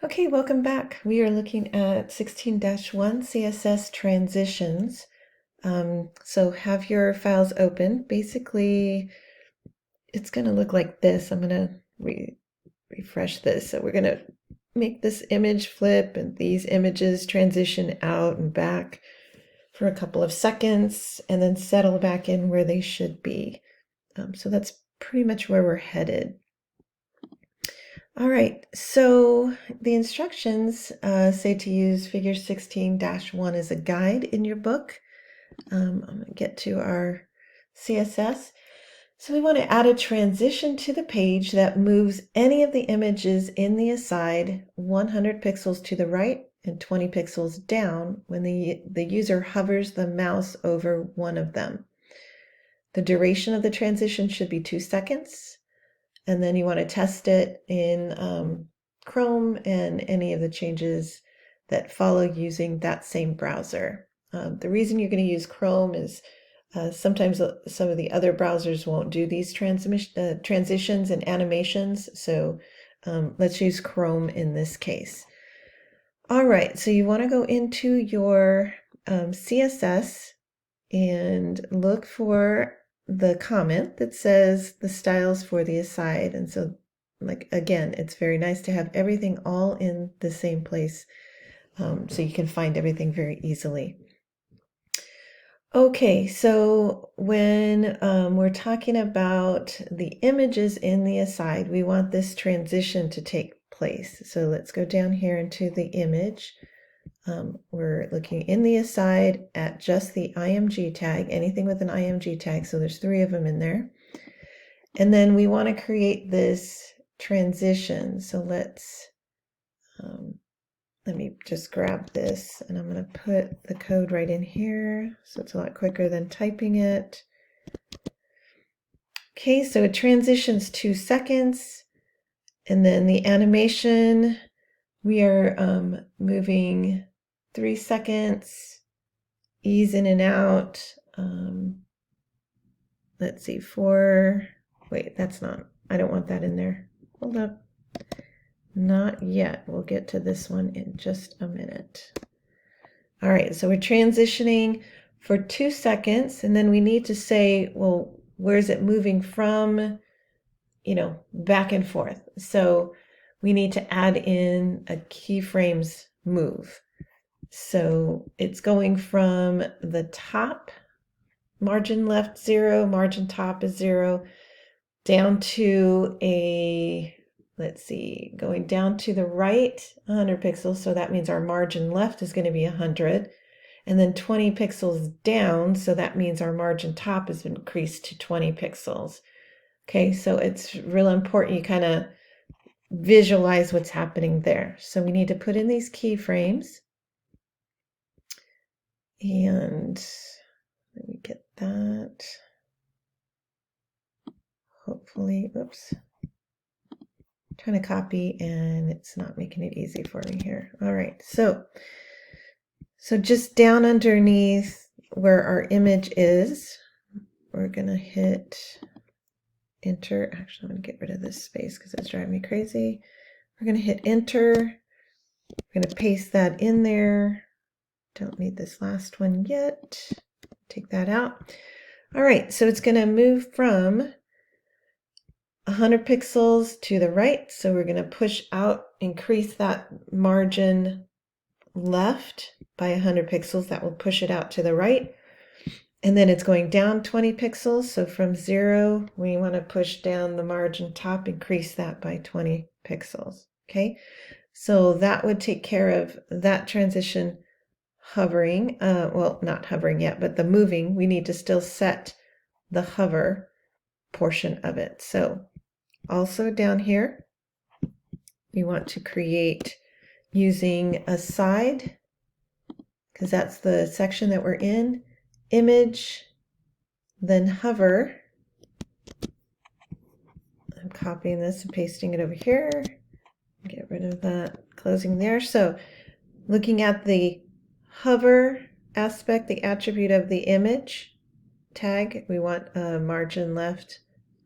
Okay, welcome back. We are looking at 16-1 CSS transitions. So have your files open. Basically, it's going to look like this. I'm going to refresh this. So we're going to make this image flip and these images transition out and back for a couple of seconds and then settle back in where they should be. So that's pretty much where we're headed. All right, so the instructions say to use figure 16-1 as a guide in your book. I'm going to get to our CSS. So we want to add a transition to the page that moves any of the images in the aside 100 pixels to the right and 20 pixels down when the user hovers the mouse over one of them. The duration of the transition should be 2 seconds. And then you want to test it in Chrome and any of the changes that follow using that same browser. The reason you're going to use Chrome is sometimes some of the other browsers won't do these transitions and animations. So let's use Chrome in this case. All right, so you want to go into your CSS and look for the comment that says the styles for the aside. And so, like, again, it's very nice to have everything all in the same place so you can find everything very easily. Okay, so when we're talking about the images in the aside, we want this transition to take place. So let's go down here into the image. We're looking in the aside at just the IMG tag, anything with an IMG tag. So there's 3 of them in there. And then we want to create this transition. So let me just grab this and I'm going to put the code right in here. So it's a lot quicker than typing it. Okay, so it transitions 2 seconds. And then the animation, we are moving 3 seconds. Ease in and out. Let's see, wait, that's not, I don't want that in there. Hold up. Not yet. We'll get to this one in just a minute. All right, so we're transitioning for 2 seconds, and then we need to say, well, where is it moving from, back and forth. So we need to add in a keyframes move. So it's going from the top, margin left 0, margin top is 0, down to let's see, going down to the right 100 pixels. So that means our margin left is going to be 100. And then 20 pixels down. So that means our margin top has been increased to 20 pixels. Okay, so it's real important you kind of visualize what's happening there. So we need to put in these keyframes. And let me get that. Hopefully, oops. Trying to copy and it's not making it easy for me here. All right, so just down underneath where our image is, we're gonna hit enter. Actually, I'm gonna get rid of this space because it's driving me crazy. We're gonna hit enter. We're gonna paste that in there. Don't need this last one yet. Take that out. All right, so it's gonna move from 100 pixels to the right. So we're going to push out, increase that margin left by 100 pixels. That will push it out to the right. And then it's going down 20 pixels. So from 0, we want to push down the margin top, increase that by 20 pixels. Okay, so that would take care of that transition hovering. Well, not hovering yet, but the moving. We need to still set the hover portion of it. So also down here, we want to create using aside, because that's the section that we're in, image, then hover. I'm copying this and pasting it over here. Get rid of that, closing there. So looking at the hover aspect, the attribute of the image tag, we want a margin left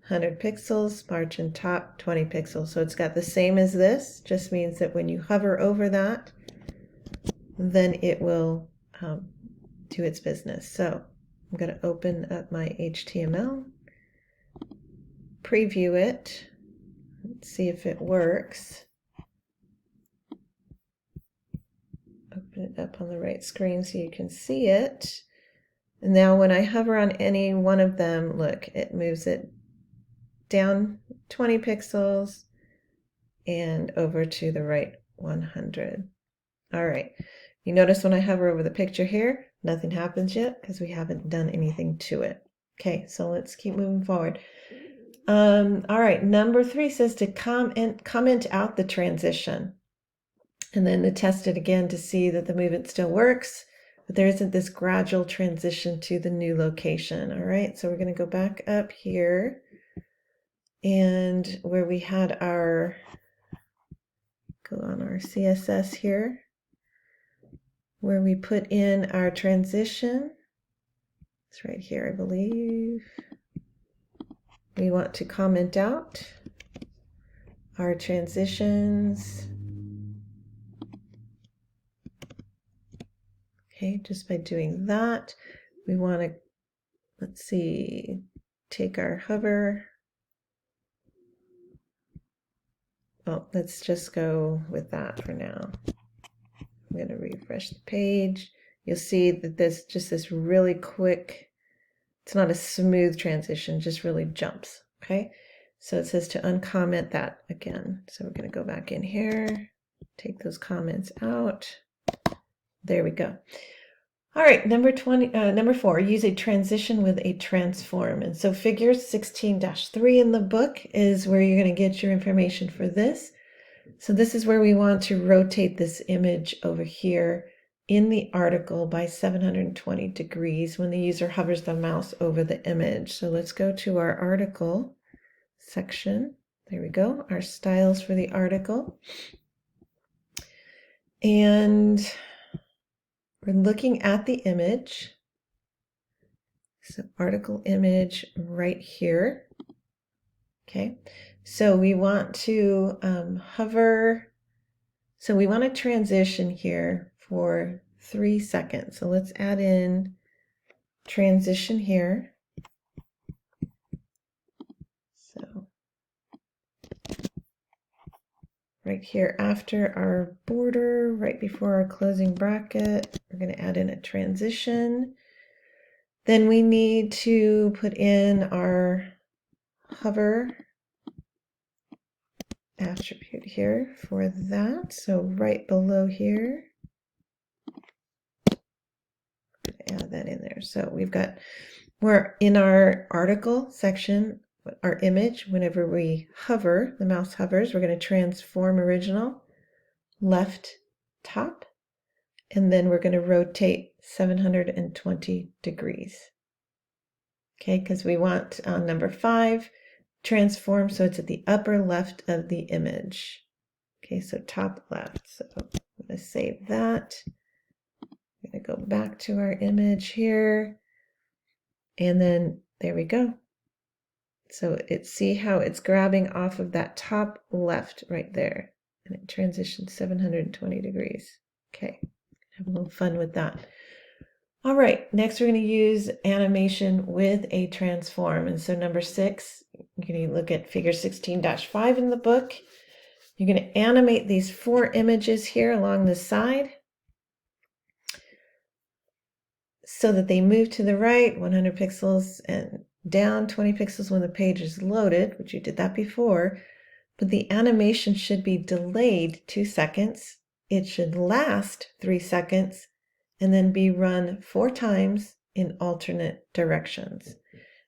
100 pixels, margin top 20 pixels. So it's got the same as this, just means that when you hover over that, then it will do its business. So I'm going to open up my HTML, preview it, let's see if it works. Open it up on the right screen so you can see it. And now when I hover on any one of them, look, it moves it down 20 pixels and over to the right 100. All right. You notice when I hover over the picture here, nothing happens yet because we haven't done anything to it. Okay, so let's keep moving forward. All right, number 3 says to comment out the transition and then to test it again to see that the movement still works, but there isn't this gradual transition to the new location. All right, so we're going to go back up here and where we had our, go on our CSS here, where we put in our transition. It's right here, I believe. We want to comment out our transitions. Okay, just by doing that, we want to, let's see, take our hover. Well, let's just go with that for now. I'm going to refresh the page. You'll see that there's just this really quick, it's not a smooth transition, just really jumps. Okay, so it says to uncomment that again. So we're going to go back in here, take those comments out. There we go. All right, number 4, use a transition with a transform. And so figure 16-3 in the book is where you're going to get your information for this. So this is where we want to rotate this image over here in the article by 720 degrees when the user hovers the mouse over the image. So let's go to our article section. There we go, our styles for the article. And we're looking at the image. So article image right here. Okay, so we want to hover. So we want to transition here for 3 seconds. So let's add in transition here. So right here after our border, right before our closing bracket, we're going to add in a transition. Then we need to put in our hover attribute here for that. So right below here, add that in there. So we've got, we're in our article section, our image, whenever we hover, the mouse hovers, we're going to transform original, left top, and then we're going to rotate 720 degrees. Okay, because we want number 5, transform, so it's at the upper left of the image. Okay, so top left. So I'm going to save that. I'm going to go back to our image here. And then there we go. So see how it's grabbing off of that top left right there. And it transitions 720 degrees. Okay, have a little fun with that. All right, next we're going to use animation with a transform. And so number 6, you're going to look at figure 16-5 in the book. You're going to animate these 4 images here along the side so that they move to the right 100 pixels and down 20 pixels when the page is loaded, which you did that before, but the animation should be delayed 2 seconds. It should last 3 seconds and then be run 4 times in alternate directions.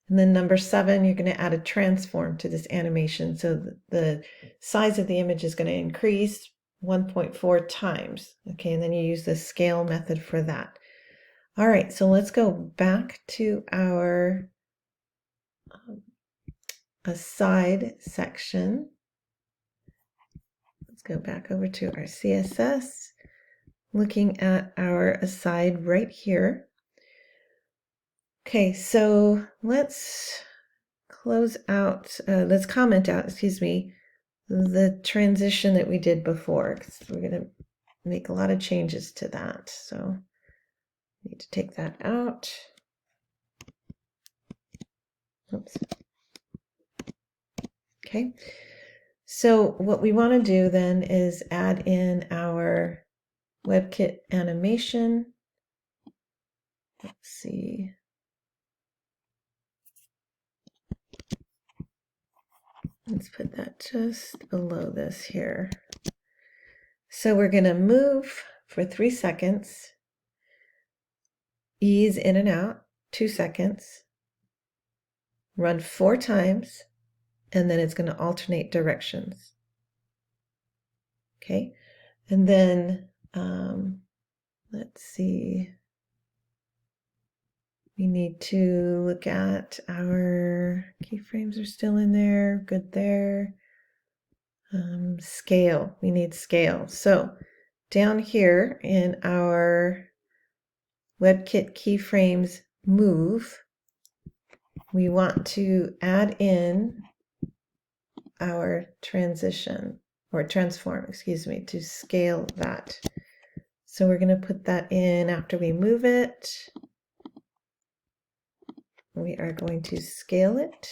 And then number 7, you're going to add a transform to this animation. So the size of the image is going to increase 1.4 times. Okay, and then you use the scale method for that. All right, so let's go back to our aside section. Let's go back over to our CSS, looking at our aside right here. Okay, so let's close out, let's comment out, excuse me, the transition that we did before, because we're going to make a lot of changes to that. So need to take that out. Oops. Okay. So what we want to do then is add in our WebKit animation. Let's see. Let's put that just below this here. So we're going to move for 3 seconds, ease in and out, 2 seconds, run 4 times, and then it's going to alternate directions. Okay, and then let's see. We need to look at our keyframes are still in there. Good there. Scale. We need scale. So down here in our WebKit keyframes move, we want to add in our transition or transform, excuse me, to scale that. So we're going to put that in after we move it. We are going to scale it,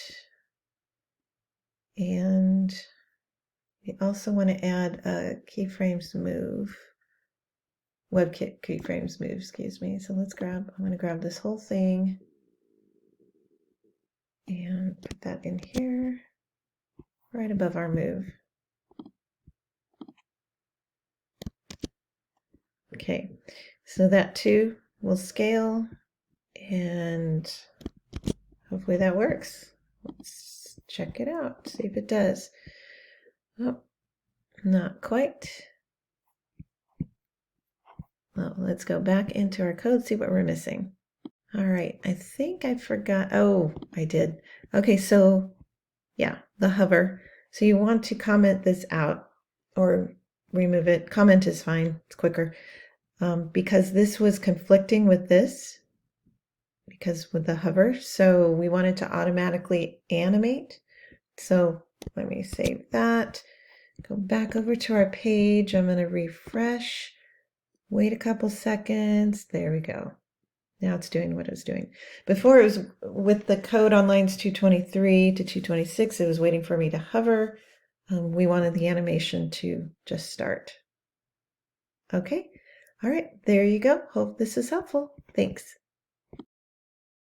and we also want to add a keyframes move, WebKit keyframes move, excuse me. So let's I'm going to grab this whole thing and put that in here, right above our move. Okay, so that too will scale, and hopefully that works. Let's check it out, see if it does. Oh, not quite. Well, let's go back into our code, see what we're missing. All right, I think I forgot. Oh, I did. Okay, so yeah, the hover. So you want to comment this out or remove it. Comment is fine, it's quicker. Because this was conflicting with this, because with the hover, so we wanted to automatically animate. So let me save that, go back over to our page. I'm going to refresh, wait a couple seconds. There we go. Now it's doing what it was doing. Before, it was with the code on lines 223 to 226, it was waiting for me to hover. We wanted the animation to just start. Okay. All right, there you go. Hope this is helpful. Thanks.